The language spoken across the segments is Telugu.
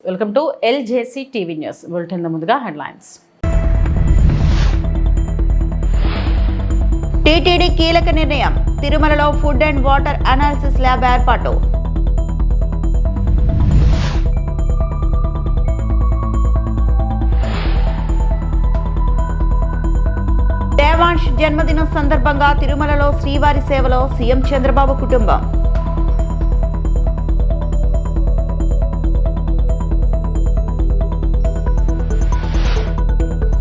Welcome to LJC TV news bulletin. ముందుగా హెడ్లైన్స్. టీటీడీ కీలక నిర్ణయం, తిరుమలలో food and water analysis lab ఏర్పాటు. దేవాంశ్ జన్మదినం సందర్భంగా తిరుమలలో శ్రీవారి సేవలో సీఎం చంద్రబాబు కుటుంబం.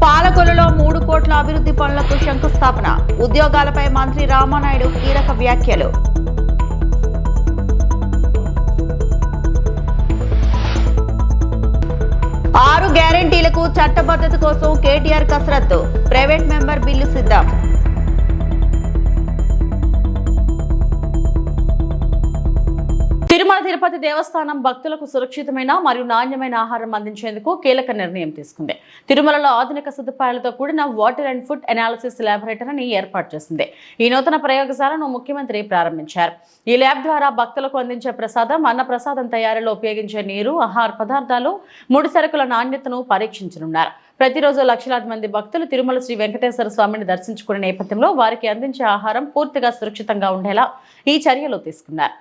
పాలకొల్లులో 3 కోట్ల అభివృద్ధి పనులకు శంకుస్థాపన, ఉద్యోగాలపై మంత్రి రామానాయుడు కీలక వ్యాఖ్యలు. ఆరు గ్యారెంటీలకు చట్టబద్ధత కోసం కేటీఆర్ కసరత్తు, ప్రైవేట్ మెంబర్ బిల్లు సిద్ధం. తిరుమల తిరుపతి దేవస్థానం భక్తులకు సురక్షితమైన మరియు నాణ్యమైన ఆహారం అందించేందుకు కీలక నిర్ణయం తీసుకుంది. తిరుమలలో ఆధునిక సదుపాయాలతో కూడిన వాటర్ అండ్ ఫుడ్ అనాలిసిస్ ల్యాబొరేటరీని ఏర్పాటు చేసింది. ఈ నూతన ప్రయోగశాలను ముఖ్యమంత్రి ప్రారంభించారు. ఈ ల్యాబ్ ద్వారా భక్తులకు అందించే ప్రసాదం, అన్న ప్రసాదం తయారీలో ఉపయోగించే నీరు, ఆహార పదార్థాలు, ముడి సరుకుల నాణ్యతను పరీక్షించనున్నారు. ప్రతిరోజు లక్షలాది మంది భక్తులు తిరుమల శ్రీ వెంకటేశ్వర స్వామిని దర్శించుకునే నేపథ్యంలో వారికి అందించే ఆహారం పూర్తిగా సురక్షితంగా ఉండేలా ఈ చర్యలు తీసుకున్నారు.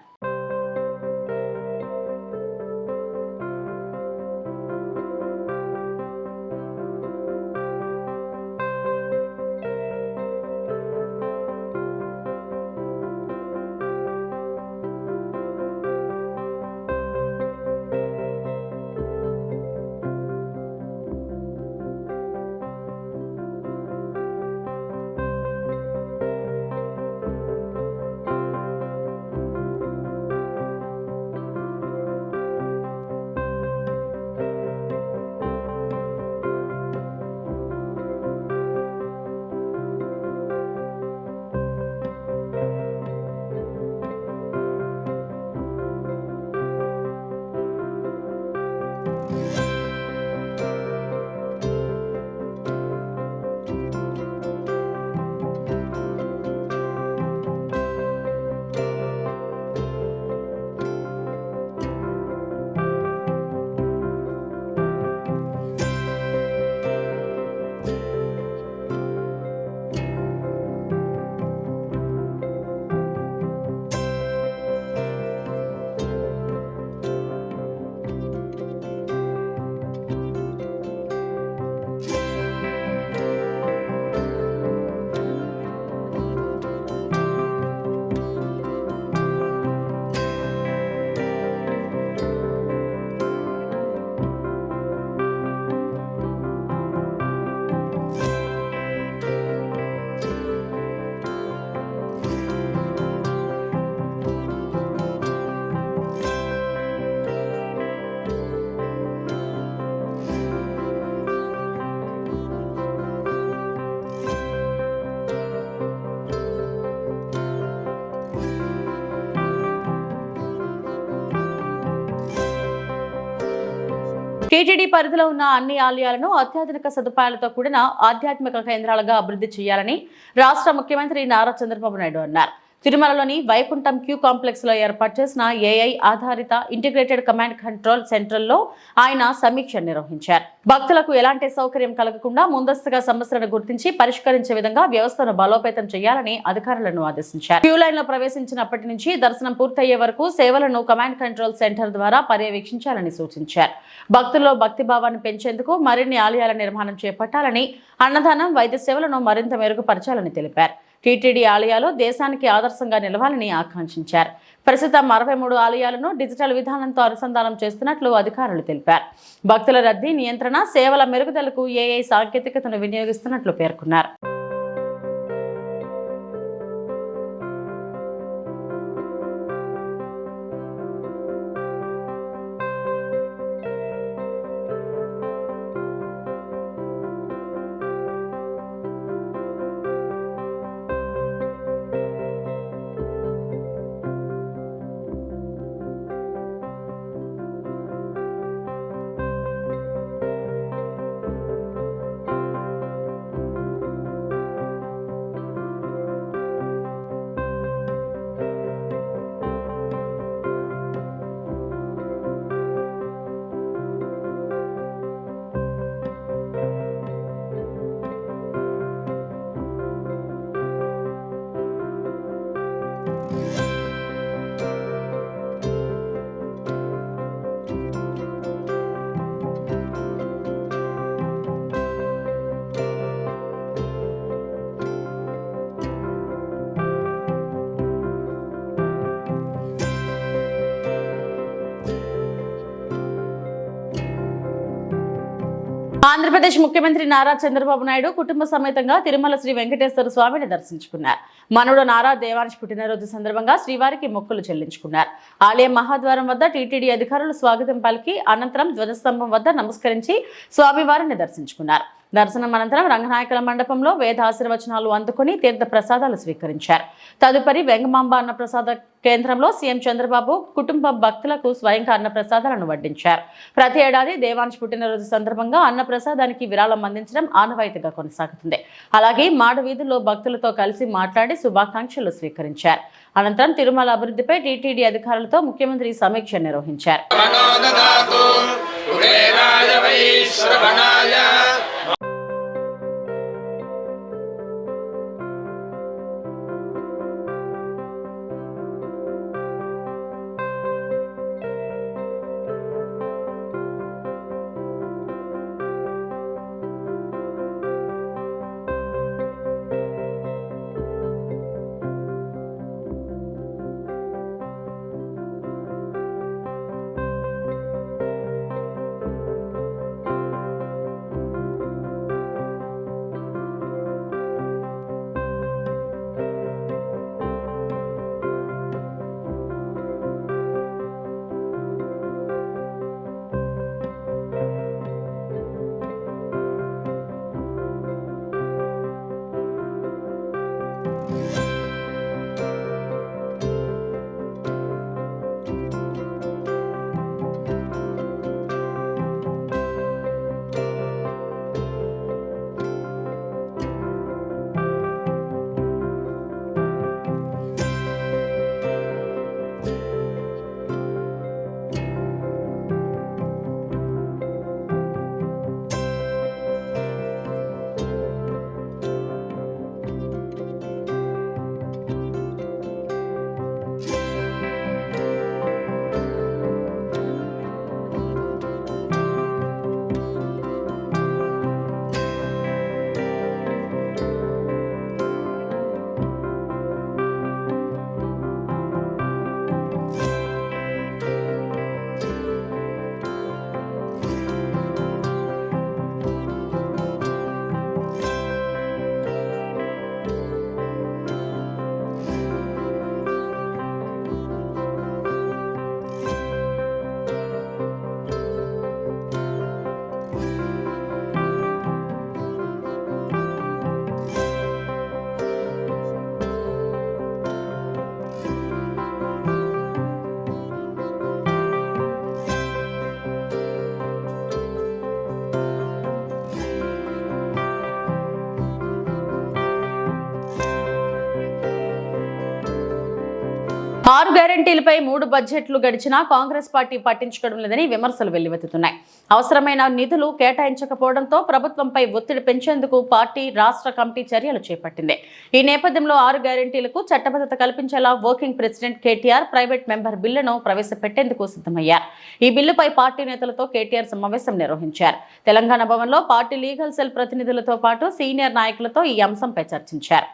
టీటీడీ పరిధిలో ఉన్న అన్ని ఆలయాలను అత్యాధునిక సదుపాయాలతో కూడిన ఆధ్యాత్మిక కేంద్రాలుగా అభివృద్ధి చేయాలని రాష్ట్ర ముఖ్యమంత్రి నారా చంద్రబాబు నాయుడు అన్నారు. తిరుమలలోని వైకుంఠం క్యూ కాంప్లెక్స్ లో ఏర్పాటు చేసిన ఏఐ ఆధారిత ఇంటిగ్రేటెడ్ కమాండ్ కంట్రోల్ సెంటర్లో ఆయన సమీక్ష నిర్వహించారు. భక్తులకు ఎలాంటి సౌకర్యం కలగకుండా ముందస్తుగా సమస్యలను గుర్తించి పరిష్కరించే విధంగా వ్యవస్థను బలోపేతం చేయాలని అధికారులను ఆదేశించారు. క్యూ లైన్ లో ప్రవేశించినప్పటి నుంచి దర్శనం పూర్తయ్యే వరకు సేవలను కమాండ్ కంట్రోల్ సెంటర్ ద్వారా పర్యవేక్షించాలని సూచించారు. భక్తుల్లో భక్తిభావాన్ని పెంచేందుకు మరిన్ని ఆలయాల నిర్మాణం చేపట్టాలని, అన్నదానం, వైద్య సేవలను మరింత మెరుగుపరచాలని తెలిపారు. టీటీడీ ఆలయాలు దేశానికి ఆదర్శంగా నిలవాలని ఆకాంక్షించారు. ప్రస్తుతం 63 ఆలయాలను డిజిటల్ విధానంతో అనుసంధానం చేస్తున్నట్లు అధికారులు తెలిపారు. భక్తుల రద్దీ నియంత్రణ, సేవల మెరుగుదలకు ఏఐ సాంకేతికతను వినియోగిస్తున్నట్లు పేర్కొన్నారు. ఆంధ్రప్రదేశ్ ముఖ్యమంత్రి నారా చంద్రబాబు నాయుడు కుటుంబ సమేతంగా తిరుమల శ్రీ వెంకటేశ్వర స్వామిని దర్శించుకున్నారు. మనవడు నారా దేవాంశ్ పుట్టినరోజు సందర్భంగా శ్రీవారికి మొక్కులు చెల్లించుకున్నారు. ఆలయం మహాద్వారం వద్ద టీటీడీ అధికారులు స్వాగతం పలికి అనంతరం ధ్వజస్తంభం వద్ద నమస్కరించి స్వామివారిని దర్శించుకున్నారు. దర్శనం అనంతరం రంగనాయకుల మండపంలో వేద ఆశీర్వచనాలు అందుకుని తీర్థ ప్రసాదాలు స్వీకరించారు. తదుపరి వెంగమాంబ అన్నప్రసాద కేంద్రంలో సీఎం చంద్రబాబు కుటుంబ భక్తులకు స్వయంగా అన్నప్రసాదాలను వడ్డించారు. ప్రతి ఏడాది దేవాంశ్ పుట్టినరోజు సందర్భంగా అన్నప్రసాదానికి విరాళం అందించడం ఆనవాయితీగా కొనసాగుతుంది. అలాగే మాడ వీధుల్లో భక్తులతో కలిసి మాట్లాడి శుభాకాంక్షలు స్వీకరించారు. అనంతరం తిరుమల అభివృద్ధిపై టీటీడీ అధికారులతో ముఖ్యమంత్రి సమీక్ష నిర్వహించారు. ఆరు గ్యారెంటీలపై 3 బడ్జెట్లు గడిచినా కాంగ్రెస్ పార్టీ పట్టించుకోవడం లేదని విమర్శలు వెల్లువెత్తుతున్నాయి. అవసరమైన నిధులు కేటాయించకపోవడంతో ప్రభుత్వంపై ఒత్తిడి పెంచేందుకు పార్టీ రాష్ట్ర కమిటీ చర్యలు చేపట్టింది. ఈ నేపథ్యంలో 6 గ్యారెంటీలకు చట్టబద్ధత కల్పించేలా working president KTR private member బిల్లును ప్రవేశపెట్టేందుకు సిద్ధమయ్యారు. ఈ బిల్లుపై పార్టీ నేతలతో కేటీఆర్ సమావేశం నిర్వహించారు. తెలంగాణ భవన్లో పార్టీ లీగల్ సెల్ ప్రతినిధులతో పాటు సీనియర్ నాయకులతో ఈ అంశంపై చర్చించారు.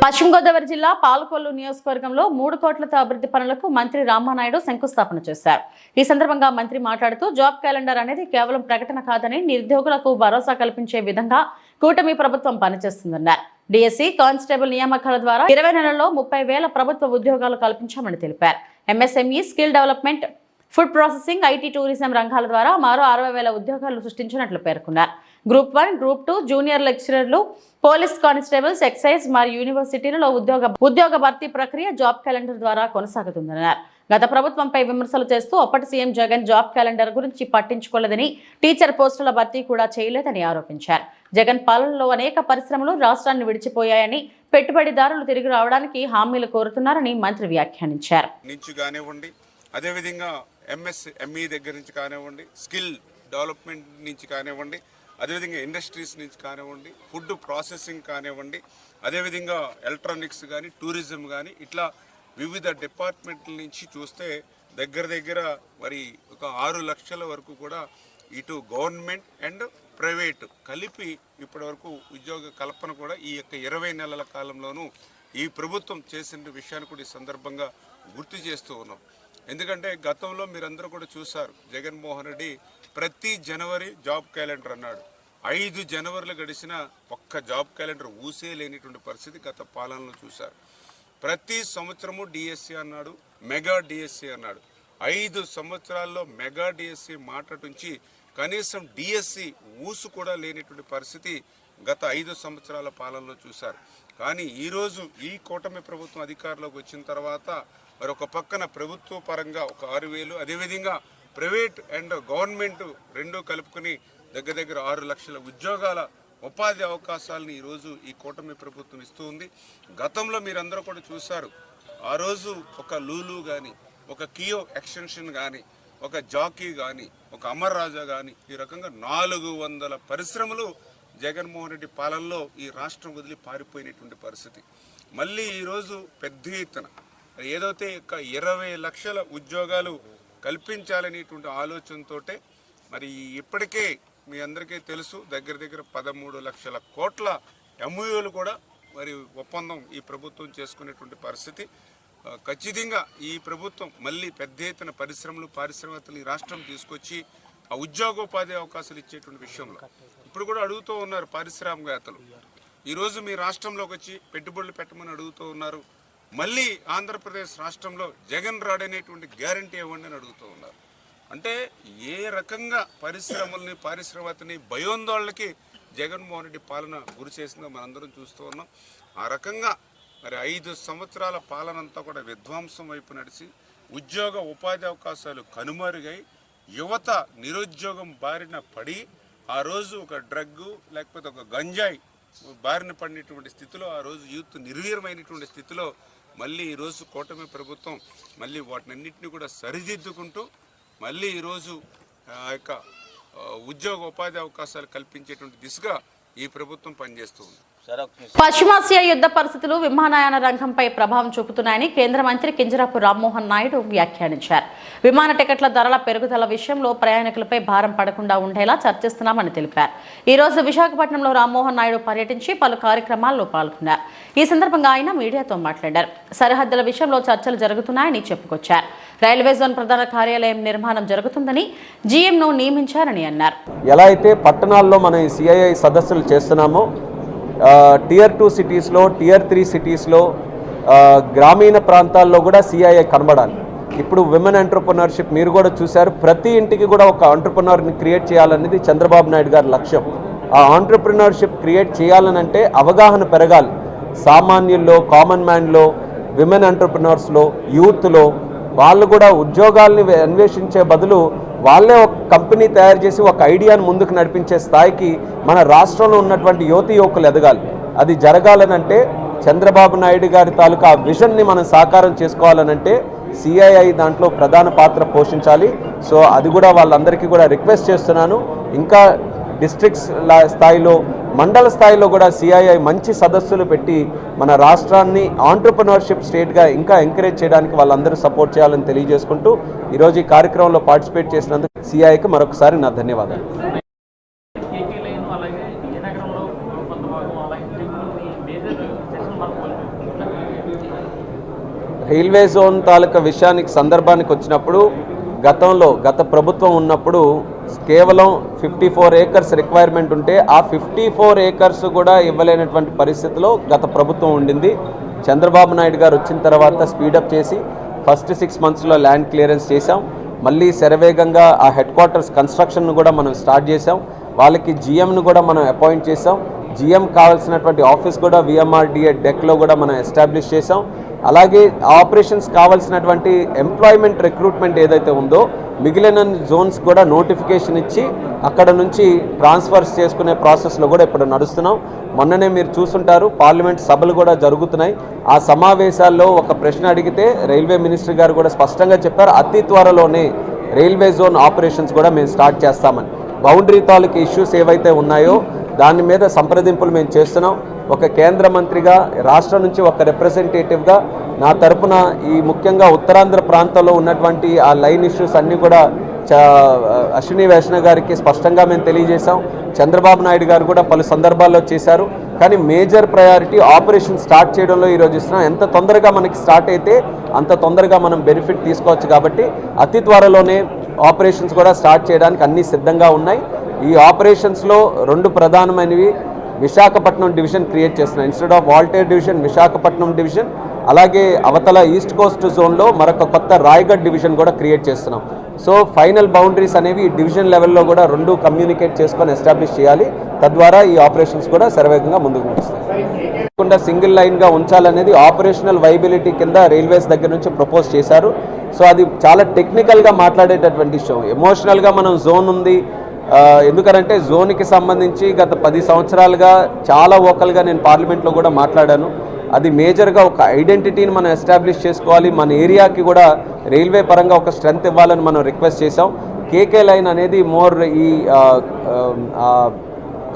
పశ్చిమ గోదావరి జిల్లా పాలకొల్లు నియోజకవర్గంలో 3 కోట్లతో అభివృద్ధి పనులకు మంత్రి రామానాయుడు శంకుస్థాపన చేశారు. ఈ సందర్భంగా మంత్రి మాట్లాడుతూ జాబ్ క్యాలెండర్ అనేది కేవలం ప్రకటన కాదని నిరుద్యోగులకు భరోసా కల్పించే విధంగా కూటమి ప్రభుత్వం పనిచేస్తుందన్నారు. డిఎస్సి కానిస్టేబుల్ నియామకాల ద్వారా 20 నెలల్లో 30,000 ప్రభుత్వ ఉద్యోగాలు కల్పించామని తెలిపారు. MSME, skill development, food processing, IT, tourism రంగాల ద్వారా మరో 60,000 ఉద్యోగాలు సృష్టించినట్లు పేర్కొన్నారు. గ్రూప్ 1, గ్రూప్ 2, జూనియర్ లెక్చరర్లు, పోలీస్ కానిస్టేబుల్స్, ఎక్సైజ్ మరియు యూనివర్సిటీలలో ఉద్యోగ భర్తీ ప్రక్రియ జాబ్ క్యాలెండర్ ద్వారా కొనసాగుతుందన్నారు. గత ప్రభుత్వంపై విమర్శలు చేస్తూ అప్పటి సీఎం జగన్ జాబ్ క్యాలెండర్ గురించి పట్టించుకోలేదని, టీచర్ పోస్టుల భర్తీ కూడా చేయలేదని ఆరోపించారు. జగన్ పాలనలో అనేక పరిశ్రమలు రాష్ట్రాన్ని విడిచిపోయాయని, పెట్టుబడిదారులు తిరిగి రావడానికి హామీలు కోరుతున్నారని మంత్రి వ్యాఖ్యానించారు. అదేవిధంగా ఎంఎస్ఎంఈ దగ్గర నుంచి కానివ్వండి, స్కిల్ డెవలప్మెంట్ నుంచి కానివ్వండి, అదేవిధంగా ఇండస్ట్రీస్ నుంచి కానివ్వండి, ఫుడ్ ప్రాసెసింగ్ కానివ్వండి, అదేవిధంగా ఎలక్ట్రానిక్స్ కానీ, టూరిజం కానీ, ఇట్లా వివిధ డిపార్ట్మెంట్ల నుంచి చూస్తే దగ్గర మరి ఒక 6 లక్షల వరకు కూడా ఇటు గవర్నమెంట్ అండ్ ప్రైవేట్ కలిపి ఇప్పటి వరకు ఉద్యోగ కల్పన కూడా ఈ యొక్క 20 నెలల కాలంలోనూ ఈ ప్రభుత్వం చేసిన విషయాన్ని కూడా ఈ సందర్భంగా గుర్తు చేస్తూ ఉన్నాం. ఎందుకంటే గతంలో మీరందరూ కూడా చూశారు, జగన్మోహన్ రెడ్డి ప్రతి జనవరి జాబ్ క్యాలెండర్ అన్నాడు. 5 జనవరిలు గడిచిన ఒక్క జాబ్ క్యాలెండర్ ఊసే లేనిటువంటి పరిస్థితి గత పాలనలో చూశారు. ప్రతి సంవత్సరము డిఎస్సి అన్నాడు, మెగా డిఎస్సి అన్నాడు. 5 సంవత్సరాల్లో మెగా డిఎస్సి మాట్లాడుంచి కనీసం డిఎస్సి ఊసు కూడా లేనిటువంటి పరిస్థితి గత 5 సంవత్సరాల పాలనలో చూశారు. కానీ ఈరోజు ఈ కూటమి ప్రభుత్వం అధికారంలోకి వచ్చిన తర్వాత మరి ఒక పక్కన ప్రభుత్వ పరంగా ఒక 6,000, అదేవిధంగా ప్రైవేట్ అండ్ గవర్నమెంట్ రెండూ కలుపుకొని దగ్గర 6 లక్షల ఉద్యోగాల ఉపాధి అవకాశాలను ఈరోజు ఈ కూటమి ప్రభుత్వం ఇస్తూ ఉంది. గతంలో మీరందరూ కూడా చూశారు, ఆ రోజు ఒక లూలు కానీ, ఒక కియో ఎక్స్టెన్షన్ కానీ, ఒక జాకీ కానీ, ఒక అమర్ రాజా కానీ, ఈ రకంగా 400 పరిశ్రమలు జగన్మోహన్ రెడ్డి పాలనలో ఈ రాష్ట్రం వదిలి పారిపోయినటువంటి పరిస్థితి. మళ్ళీ ఈరోజు పెద్ద ఎత్తున ఏదైతే 20 లక్షల ఉద్యోగాలు కల్పించాలనేటువంటి ఆలోచనతో మరి ఇప్పటికే మీ అందరికీ తెలుసు దగ్గర 13 లక్షల కోట్ల ఎంఓయూలు కూడా మరి ఒప్పందం ఈ ప్రభుత్వం చేసుకునేటువంటి పరిస్థితి. ఖచ్చితంగా ఈ ప్రభుత్వం మళ్ళీ పెద్ద ఎత్తున పరిశ్రమలు, పారిశ్రామికలు ఈ రాష్ట్రం తీసుకొచ్చి ఆ ఉద్యోగోపాధి అవకాశాలు ఇచ్చేటువంటి విషయంలో ఇప్పుడు కూడా అడుగుతూ ఉన్నారు పారిశ్రామికవేత్తలు. ఈరోజు మీ రాష్ట్రంలోకి వచ్చి పెట్టుబడులు పెట్టమని అడుగుతూ ఉన్నారు. మళ్ళీ ఆంధ్రప్రదేశ్ రాష్ట్రంలో జగన్ రాడనేటువంటి గ్యారంటీ ఇవ్వండి అని అడుగుతూ ఉన్నారు. అంటే ఏ రకంగా పరిశ్రమల్ని, పారిశ్రామికతని భయోందోళనకి జగన్మోహన్ రెడ్డి పాలన గురి చేసిందో మనందరం చూస్తూ ఉన్నాం. ఆ రకంగా మరి 5 సంవత్సరాల పాలన అంతా కూడా విధ్వంసం వైపు నడిచి ఉద్యోగ ఉపాధి అవకాశాలు కనుమరుగై యువత నిరుద్యోగం బారిన పడి ఆ రోజు ఒక డ్రగ్ లేకపోతే ఒక గంజాయి బారిన పడినటువంటి స్థితిలో ఆ రోజు యూత్ నిర్వీర్యమైనటువంటి స్థితిలో మళ్ళీ ఈరోజు కూటమి ప్రభుత్వం మళ్ళీ వాటినన్నింటినీ కూడా సరిదిద్దుకుంటూ మళ్ళీ ఈరోజు ఆ యొక్క ఉద్యోగ ఉపాధి అవకాశాలు కల్పించేటువంటి దిశగా ఈ ప్రభుత్వం పనిచేస్తూ ఉంది. పశ్చిమాసియా యుద్ధ పరిస్థితులు విమానయాన రంగంపై ప్రభావం చూపుతున్నాయని కేంద్ర మంత్రి కింజరాపు రామ్మోహన్ నాయుడు వ్యాఖ్యానించారు. విమాన టికెట్ల ధరల పెరుగుదల విషయంలో ప్రయాణికులపై భారం పడకుండా ఉండేలా చర్చిస్తున్నామని తెలిపారు. ఈ రోజు విశాఖపట్నంలో రామ్మోహన్ నాయుడు పర్యటించి పలు కార్యక్రమాల్లో పాల్గొన్నారు. ఈ సందర్భంగా ఆయన మీడియాతో మాట్లాడారు. సరిహద్దుల విషయంలో చర్చలు జరుగుతున్నాయని చెప్పుకొచ్చారు. రైల్వే జోన్ ప్రధాన కార్యాలయం నిర్మాణం జరుగుతుందని, జీఎంను నియమించారని అన్నారు. ఎలా అయితే పట్టణాల్లో మనం ఈ సిఐఐ సదస్సులు చేస్తున్నామో టియర్ 2 సిటీస్లో, టియర్ 3 సిటీస్లో, గ్రామీణ ప్రాంతాల్లో కూడా సిఐఐ కనబడాలి. ఇప్పుడు విమెన్ ఎంటర్ప్రెన్యూర్షిప్ మీరు కూడా చూశారు. ప్రతి ఇంటికి కూడా ఒక ఎంటర్ప్రెన్యూర్ని క్రియేట్ చేయాలనేది చంద్రబాబు నాయుడు గారి లక్ష్యం. ఆ ఎంటర్ప్రెన్యూర్షిప్ క్రియేట్ చేయాలనంటే అవగాహన పెరగాలి. సామాన్యుల్లో, కామన్ మ్యాన్లో, విమెన్ ఎంటర్ప్రెన్యూర్స్లో, యూత్లో వాళ్ళు కూడా ఉద్యోగాల్ని అన్వేషించే బదులు వాళ్ళే ఒక కంపెనీ తయారు చేసి ఒక ఐడియాను ముందుకు నడిపించే స్థాయికి మన రాష్ట్రంలో ఉన్నటువంటి యువకులు ఎదగాలి. అది జరగాలనంటే చంద్రబాబు నాయుడు గారి తాలూకా విజన్ని మనం సాకారం చేసుకోవాలనంటే సిఐఐ దాంట్లో ప్రధాన పాత్ర పోషించాలి. సో అది కూడా వాళ్ళందరికీ కూడా రిక్వెస్ట్ చేస్తున్నాను. ఇంకా డిస్ట్రిక్ట్స్ స్థాయిలో, మండల స్థాయిలో కూడా సిఐఐ మంచి సదస్సులు పెట్టి మన రాష్ట్రాన్ని ఆంటర్ప్రెన్యూర్షిప్ స్టేట్గా ఇంకా ఎంకరేజ్ చేయడానికి వాళ్ళందరూ సపోర్ట్ చేయాలని తెలియజేసుకుంటూ ఈరోజు ఈ కార్యక్రమంలో పార్టిసిపేట్ చేసినందుకు సిఐఐకి మరొకసారి నా ధన్యవాదాలు. రైల్వే జోన్ తాలూకా విషయానికి సందర్భానికి వచ్చినప్పుడు గత ప్రభుత్వం ఉన్నప్పుడు కేవలం 54 ఏకర్స్ రిక్వైర్మెంట్ ఉంటే ఆ 54 ఏకర్స్ కూడా ఇవ్వలేనటువంటి పరిస్థితిలో గత ప్రభుత్వం ఉండింది. చంద్రబాబు నాయుడు గారు వచ్చిన తర్వాత స్పీడప్ చేసి ఫస్ట్ 6 monthsలో ల్యాండ్ క్లియరెన్స్ చేసాం. మళ్ళీ శరవేగంగా ఆ హెడ్ క్వార్టర్స్ కన్స్ట్రక్షన్ను కూడా మనం స్టార్ట్ చేసాం. వాళ్ళకి జిఎంను కూడా మనం అపాయింట్ చేసాం. జిఎం కావాల్సినటువంటి ఆఫీస్ కూడా విఎంఆర్డిఏ డెక్లో కూడా మనం ఎస్టాబ్లిష్ చేసాం. అలాగే ఆపరేషన్స్ కావాల్సినటువంటి ఎంప్లాయ్మెంట్ రిక్రూట్మెంట్ ఏదైతే ఉందో మిగిలిన జోన్స్ కూడా నోటిఫికేషన్ ఇచ్చి అక్కడ నుంచి ట్రాన్స్ఫర్స్ చేసుకునే ప్రాసెస్లో కూడా ఇప్పుడు నడుస్తున్నాం. మొన్ననే మీరు చూసుంటారు, పార్లమెంట్ సభలు కూడా జరుగుతున్నాయి. ఆ సమావేశాల్లో ఒక ప్రశ్న అడిగితే రైల్వే మినిస్టర్ గారు కూడా స్పష్టంగా చెప్పారు, అతి త్వరలోనే రైల్వే జోన్ ఆపరేషన్స్ కూడా మేము స్టార్ట్ చేస్తామని. బౌండరీ తాలూకు ఇష్యూస్ ఏవైతే ఉన్నాయో దాని మీద సంప్రదింపులు మేము చేస్తున్నాం. ఒక కేంద్ర మంత్రిగా, రాష్ట్రం నుంచి ఒక రిప్రజెంటేటివ్గా నా తరపున ఈ ముఖ్యంగా ఉత్తరాంధ్ర ప్రాంతంలో ఉన్నటువంటి ఆ లైన్ ఇష్యూస్ అన్నీ కూడా అశ్విని వైష్ణవ్ గారికి స్పష్టంగా మేము తెలియజేశాం. చంద్రబాబు నాయుడు గారు కూడా పలు సందర్భాల్లో చేశారు. కానీ మేజర్ ప్రయారిటీ ఆపరేషన్ స్టార్ట్ చేయడంలో ఈరోజు ఇస్తున్నాం. ఎంత తొందరగా మనకి స్టార్ట్ అయితే అంత తొందరగా మనం బెనిఫిట్ తీసుకోవచ్చు. కాబట్టి అతి త్వరలోనే ఆపరేషన్స్ కూడా స్టార్ట్ చేయడానికి అన్నీ సిద్ధంగా ఉన్నాయి. ఈ ఆపరేషన్స్లో 2 ప్రధానమైనవి, విశాఖపట్నం డివిజన్ క్రియేట్ చేస్తున్నాం. Instead of Waltair division Visakhapatnam division, అలాగే అవతల ఈస్ట్ కోస్ట్ జోన్లో మరొక కొత్త రాయగఢ్ డివిజన్ కూడా క్రియేట్ చేస్తున్నాం. సో ఫైనల్ బౌండరీస్ అనేవి డివిజన్ లెవెల్లో కూడా 2 కమ్యూనికేట్ చేసుకొని ఎస్టాబ్లిష్ చేయాలి. తద్వారా ఈ ఆపరేషన్స్ కూడా శరవేగంగా ముందుకు నడుస్తాయి. సింగిల్ లైన్గా ఉంచాలనేది ఆపరేషనల్ వైబిలిటీ కింద రైల్వేస్ దగ్గర నుంచి ప్రపోజ్ చేశారు. సో అది చాలా టెక్నికల్గా మాట్లాడేటటువంటి విషయం. ఎమోషనల్గా మనం జోన్ ఉంది, ఎందుకనంటే జోన్కి సంబంధించి గత 10 సంవత్సరాలుగా చాలా ఓకల్గా నేను పార్లమెంట్లో కూడా మాట్లాడాను. అది మేజర్గా ఒక ఐడెంటిటీని మనం ఎస్టాబ్లిష్ చేసుకోవాలి. మన ఏరియాకి కూడా రైల్వే పరంగా ఒక స్ట్రెంగ్త్ ఇవ్వాలని మనం రిక్వెస్ట్ చేసాం. కేకే లైన్ అనేది మోర్ ఈ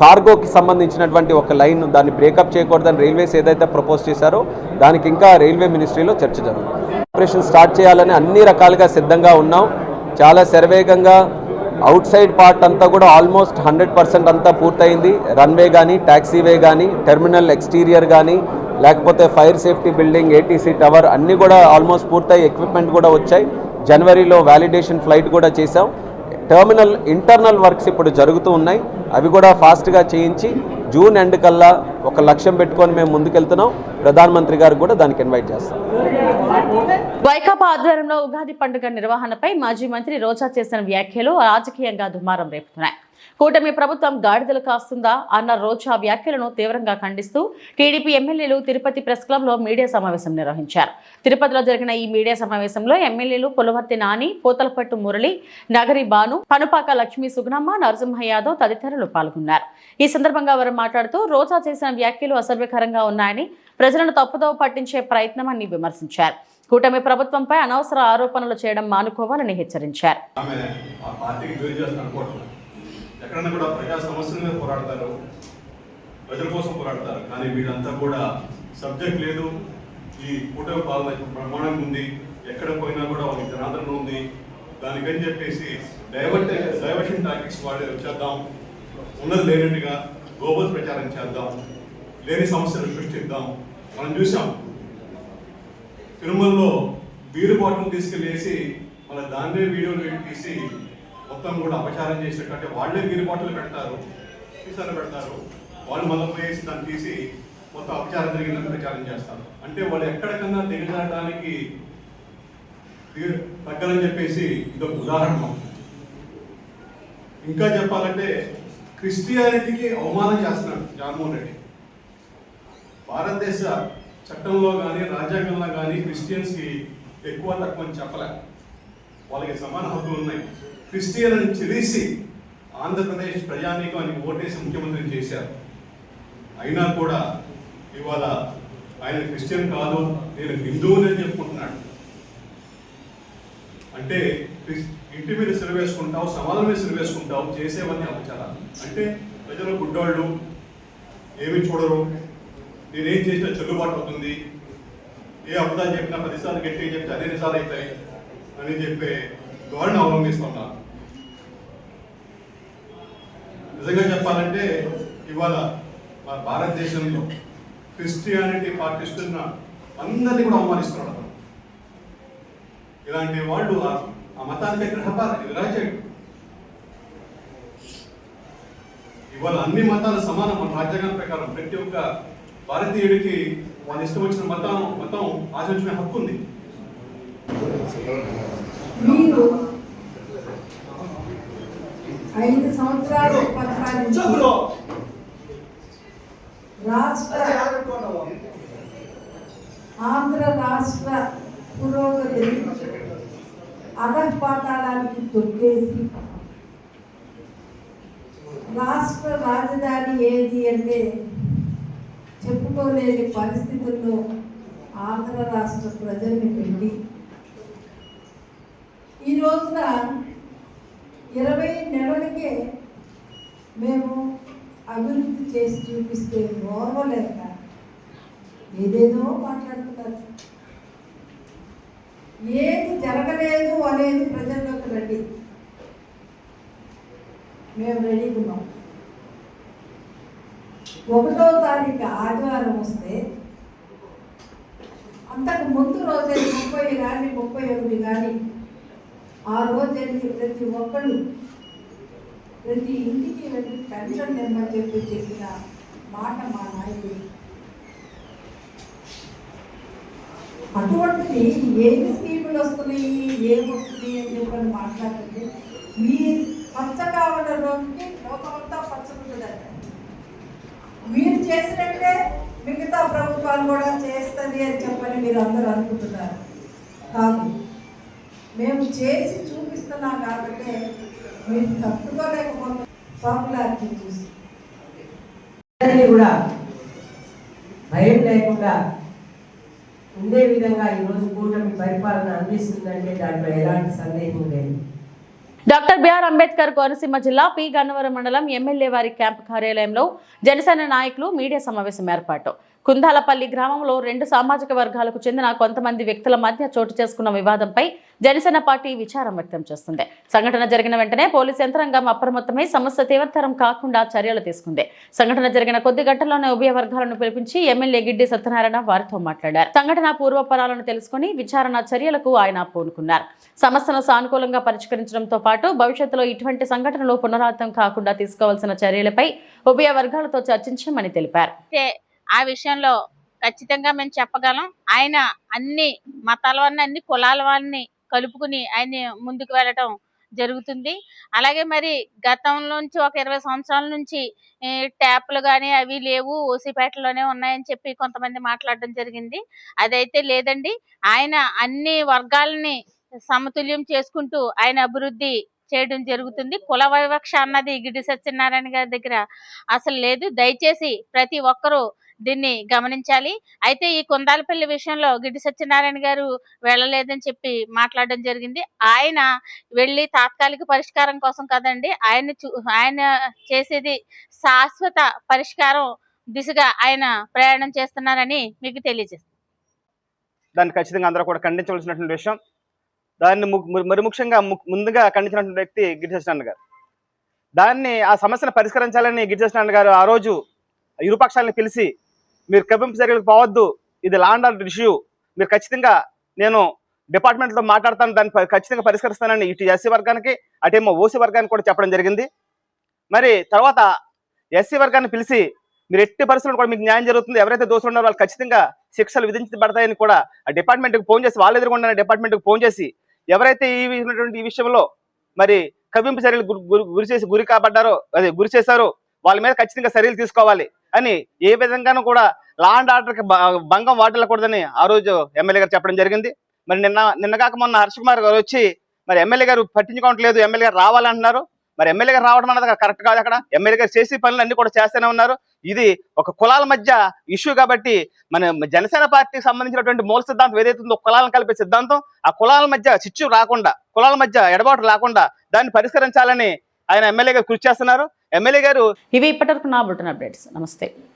కార్గోకి సంబంధించినటువంటి ఒక లైన్, దాన్ని బ్రేకప్ చేయకూడదని రైల్వేస్ ఏదైతే ప్రపోజ్ చేశారో దానికి ఇంకా రైల్వే మినిస్ట్రీలో చర్చ జరుగుతుంది. ఆపరేషన్ స్టార్ట్ చేయాలని అన్ని రకాలుగా సిద్ధంగా ఉన్నాం. చాలా శరవేగంగా అవుట్ సైడ్ పార్ట్ అంతా కూడా ఆల్మోస్ట్ 100% అంతా పూర్తయింది. రన్వే కానీ, ట్యాక్సీవే కానీ, టెర్మినల్ ఎక్స్టీరియర్ కానీ, లేకపోతే fire safety building, ATC tower అన్నీ కూడా ఆల్మోస్ట్ పూర్తయి ఎక్విప్మెంట్ కూడా వచ్చాయి. జనవరిలో వ్యాలిడేషన్ ఫ్లైట్ కూడా చేసాం. టెర్మినల్ ఇంటర్నల్ వర్క్స్ ఇప్పుడు జరుగుతూ ఉన్నాయి. అవి కూడా ఫాస్ట్గా చేయించి జూన్ ఎండ్ కల్లా ఒక లక్ష్యం పెట్టుకొని మేము ముందుకెళ్తున్నాం. ప్రధానమంత్రి గారు కూడా దానికి ఇన్వైట్ చేస్తాం. వైకాపా ఆధ్వర్యంలో ఉగాది పండుగ నిర్వహణపై మాజీ మంత్రి రోజా చేసిన వ్యాఖ్యలు రాజకీయంగా దుమారం రేపుతున్నాయి. కూటమి ప్రభుత్వం గాడిదలు కాస్తుందా అన్న రోజా వ్యాఖ్యలను తీవ్రంగా ఖండిస్తూ టీడీపీ ఎమ్మెల్యేలు తిరుపతి ప్రెస్ క్లబ్లో మీడియా సమావేశం నిర్వహించారు. తిరుపతిలో జరిగిన ఈ మీడియా సమావేశంలో ఎమ్మెల్యేలు పులవర్తి నాని, పోతలపట్టు మురళి, నగరి బాను, పనుపాక లక్ష్మీ సుగుణమ్మ, నరసింహ యాదవ్ తదితరులు పాల్గొన్నారు. ఈ సందర్భంగా వారు మాట్లాడుతూ రోజా చేసిన వ్యాఖ్యలు అసభ్యకరంగా ఉన్నాయని, ప్రజలను తప్పుదోవ పట్టించే ప్రయత్నమని విమర్శించారు. కూటమి ప్రభుత్వంపై అనవసర ఆరోపణలు చేయడం మానుకోవాలని హెచ్చరించారు. ఎక్కడన్నా కూడా ప్రజా సమస్యల మీద పోరాడతారు, ప్రజల కోసం పోరాడతారు. కానీ వీళ్ళంతా కూడా సబ్జెక్ట్ లేదు, ఈ కూటమి పాలన ప్రమాణంగా ఉంది, ఎక్కడ పోయినా కూడా వాళ్ళకి జనాదరణ ఉంది, దానికని చెప్పేసి డైవర్షన్ టాక్టిక్స్ వాడే చేద్దాం, ఉన్నది లేనట్టుగా గ్లోబల్ ప్రచారం చేద్దాం, లేని సమస్యలు సృష్టిద్దాం. మనం చూసాం తిరుమలలో బీరు బాటిల్ తీసుకెళ్ళేసి మన దాన్నే వీడియోలు తీసి మొత్తం కూడా అపచారం చేసినట్టు వాళ్ళే బీరు బాటిల్ పెడతారు, సీసాలు పెడతారు, వాళ్ళు మళ్ళీ పోయేసి దాన్ని తీసి మొత్తం అపచారం జరిగిందని ప్రచారం చేస్తారు. అంటే వాళ్ళు ఎక్కడికన్నా దిగజారడానికి తగ్గదని చెప్పేసి ఇదొక ఉదాహరణ. ఇంకా చెప్పాలంటే క్రిస్టియానిటీకి అవమానం చేస్తున్నాడు జగన్మోహన్ రెడ్డి. భారతదేశ చట్టంలో కానీ రాజ్యాంగంలో కానీ క్రిస్టియన్స్కి ఎక్కువ తక్కువ అని చెప్పలే, వాళ్ళకి సమాన హక్కులు ఉన్నాయి. క్రిస్టియన్లను చెరిసి ఆంధ్రప్రదేశ్ ప్రజానీకానికి ఓటేసి ముఖ్యమంత్రిని చేశారు. అయినా కూడా ఇవాళ ఆయన క్రిస్టియన్ కాదు, నేను హిందువుని అని చెప్పుకుంటున్నాడు. అంటే ఇంటి మీద సిరవేసుకుంటావు, సమాజం మీద సిరవేసుకుంటావు, చేసేవన్నీ అపచారాలు. అంటే ప్రజలు గుడ్డోళ్ళు ఏమి చూడరు, నేనేం చేసినా చెల్లుబాటు అవుతుంది, ఏ అబద్ధాలు చెప్పినా 10 సార్లు గట్టిగా చెప్తే అదే నిజాలు అవుతాయి అని చెప్పే ధోరణి అవలంబిస్తున్నారు. నిజంగా చెప్పాలంటే ఇవాళ మన భారతదేశంలో క్రిస్టియానిటీ పాటిస్తున్న అందరినీ కూడా అవమానిస్తున్నాడు. ఇలాంటి వాళ్ళు ఆ మతానికి గ్రహపాలి విరాజేయుడు. ఇవాళ అన్ని మతాలు సమానం. మన రాజ్యాంగం ప్రకారం ప్రతి ఒక్క భారతీయుడికి వాళ్ళు ఇష్టం వచ్చిన మతం ఆచరించుకునే హక్కు ఉంది. మీరు 5 సంవత్సరాలు పరిపాలించి ఆంధ్ర రాష్ట్ర పురోగతిని అధపాతాళానికి తొక్కేసి రాష్ట్ర రాజధాని ఏది అంటే చెప్పుకోలేని పరిస్థితుల్లో ఆంధ్ర రాష్ట్ర ప్రజల్ని పెట్టి ఈ రోజున 20 నెలలకే మేము అభివృద్ధి చేసి చూపిస్తే ఓర్వలేక ఏదేదో మాట్లాడుతున్నారు. ఏది జరగలేదు అనేది ప్రజల్లోకి రండి, మేము రెడీగా ఉన్నాం. 1వ తారీఖు ఆదివారం వస్తే అంతకు ముందు రోజే 30 కానీ 31 కానీ ఆ రోజు వెళ్ళి ప్రతి ఒక్కళ్ళు ప్రతి ఇంటికి వెళ్ళి పెన్షన్ నెమ్మని చెప్పిన మాట మా నాయకుడు. అటువంటిది ఏమి స్కీములు వస్తున్నాయి, ఏమొస్తుంది అని చెప్పని మాట్లాడుతుంది. మీరు పచ్చ కావడం రోజుకి లోకమంతా పచ్చకుంటుందంట. మీరు చేసినట్టే మిగతా ప్రభుత్వాలు కూడా చేస్తుంది అని చెప్పని మీరు అందరూ అనుకుంటున్నారు. కాదు, మేము చేసి చూపిస్తున్నాం కాబట్టి మీరు తట్టుకోలేకపోతే పాపులారిటీ చూసి కూడా భయం లేకుండా ఉండే విధంగా ఈరోజు కూటమి పరిపాలన అందిస్తుందంటే దాంట్లో ఎలాంటి సందేహం లేదు. డాక్టర్ బిఆర్ అంబేద్కర్ కోనసీమ జిల్లా పి గన్నవరం మండలం ఎమ్మెల్యే వారి క్యాంపు కార్యాలయంలో జనసేన నాయకులు మీడియా సమావేశం ఏర్పాటు. కుందాలపల్లి గ్రామంలో 2 సామాజిక వర్గాలకు చెందిన కొంతమంది వ్యక్తుల మధ్య చోటు చేసుకున్న వివాదంపై జనసేన పార్టీ విచారం వ్యక్తం చేస్తుంది. సంఘటన జరిగిన వెంటనే పోలీసు యంత్రాంగం అప్రమత్తమై సమస్య తీవ్రతరం కాకుండా చర్యలు తీసుకుంది. సంఘటన జరిగిన కొద్ది గంటల్లోనే ఉభయ వర్గాలను పిలిపించి ఎమ్మెల్యే గిడ్డి సత్యనారాయణ వారితో మాట్లాడారు. సంఘటన పూర్వపరాలను తెలుసుకుని విచారణ చర్యలకు ఆయన పూనుకున్నారు. సమస్యను సానుకూలంగా పరిష్కరించడంతో పాటు భవిష్యత్తులో ఇటువంటి సంఘటనలు పునరావృతం కాకుండా తీసుకోవాల్సిన చర్యలపై ఉభయ వర్గాలతో చర్చించామని తెలిపారు. ఆ విషయంలో ఖచ్చితంగా మేము చెప్పగలం. ఆయన అన్ని మతాల వారిని అన్ని కులాల వారిని కలుపుకుని ఆయన ముందుకు వెళ్ళటం జరుగుతుంది. అలాగే మరి గతంలోంచి ఒక 20 సంవత్సరాల నుంచి ట్యాప్లు కానీ అవి లేవు, ఓసీపేటలోనే ఉన్నాయని చెప్పి కొంతమంది మాట్లాడడం జరిగింది. అదైతే లేదండి. ఆయన అన్ని వర్గాలని సమతుల్యం చేసుకుంటూ ఆయన అభివృద్ధి చేయడం జరుగుతుంది. కుల వివక్ష అన్నది గిడ్డి సత్యనారాయణ గారి దగ్గర అసలు లేదు. దయచేసి ప్రతి ఒక్కరూ దీన్ని గమనించాలి. అయితే ఈ కుందాలపల్లి విషయంలో గిడ్డి సత్యనారాయణ గారు వెళ్ళలేదని చెప్పి మాట్లాడడం జరిగింది. ఆయన వెళ్ళి తాత్కాలిక పరిష్కారం కోసం కదండి, ఆయన చేసేది శాశ్వత పరిష్కారం దిశగా ఆయన ప్రయాణం చేస్తున్నారని మీకు తెలియజేస్తాను. దాన్ని ఖచ్చితంగా అందరూ కూడా ఖండించవలసినటువంటి విషయం. దాన్ని మరి ముఖ్యంగా ముందుగా ఖండించినటువంటి వ్యక్తి గిడ్డి సత్యనారాయణ గారు. దాన్ని ఆ సమస్యను పరిష్కరించాలని గిడ్డి సత్యనారాయణ గారు ఆ రోజు ఇరుపక్షాలను పిలిచి, మీరు కవ్వింపు చర్యలకు పోవద్దు, ఇది లా అండ్ ఆర్డర్ ఇష్యూ, మీరు ఖచ్చితంగా నేను డిపార్ట్మెంట్తో మాట్లాడతాను, దాన్ని ఖచ్చితంగా పరిష్కరిస్తానని ఇటు ఎస్సీ వర్గానికి అటేమో ఓసీ వర్గానికి కూడా చెప్పడం జరిగింది. మరి తర్వాత ఎస్సీ వర్గాన్ని పిలిచి, మీరు ఎట్టి పరిస్థితుల్లో కూడా మీకు న్యాయం జరుగుతుంది, ఎవరైతే దోషులు ఉన్నారో వాళ్ళు ఖచ్చితంగా శిక్షలు విధించబడతాయని కూడా ఆ డిపార్ట్మెంట్కి ఫోన్ చేసి, వాళ్ళు ఎదుర్కొన్న డిపార్ట్మెంట్కి ఫోన్ చేసి, ఎవరైతే ఈ విషయంలో మరి కవ్వింపు చర్యలు గురి చేశారో వాళ్ళ మీద ఖచ్చితంగా చర్యలు తీసుకోవాలి అని ఏ విధంగానూ కూడా లా అండ్ ఆర్డర్కి భంగం వాటిల్లకూడదని ఆ రోజు ఎమ్మెల్యే గారు చెప్పడం జరిగింది. మరి నిన్న కాక మొన్న హర్ష కుమార్ గారు వచ్చి మరి ఎమ్మెల్యే గారు పట్టించుకోవట్లేదు, ఎమ్మెల్యే గారు రావాలంటున్నారు. మరి ఎమ్మెల్యే గారు రావడం అన్నది కరెక్ట్ కాదు. అక్కడ ఎమ్మెల్యే గారు చేసే పనులు అన్ని కూడా చేస్తూనే ఉన్నారు. ఇది ఒక కులాల మధ్య ఇష్యూ కాబట్టి మన జనసేన పార్టీకి సంబంధించినటువంటి మూల సిద్ధాంతం ఏదైతే ఉందో కులాలను కలిపే సిద్ధాంతం, ఆ కులాల మధ్య చిచ్చు రాకుండా, కులాల మధ్య ఎడబాటు రాకుండా దాన్ని పరిష్కరించాలని ఆయన ఎమ్మెల్యే గారు కృషి చేస్తున్నారు. ఎమ్మెల్యే గారు ఇవి ఇప్పటివరకు నా బులెటిన్ అప్డేట్స్. నమస్తే.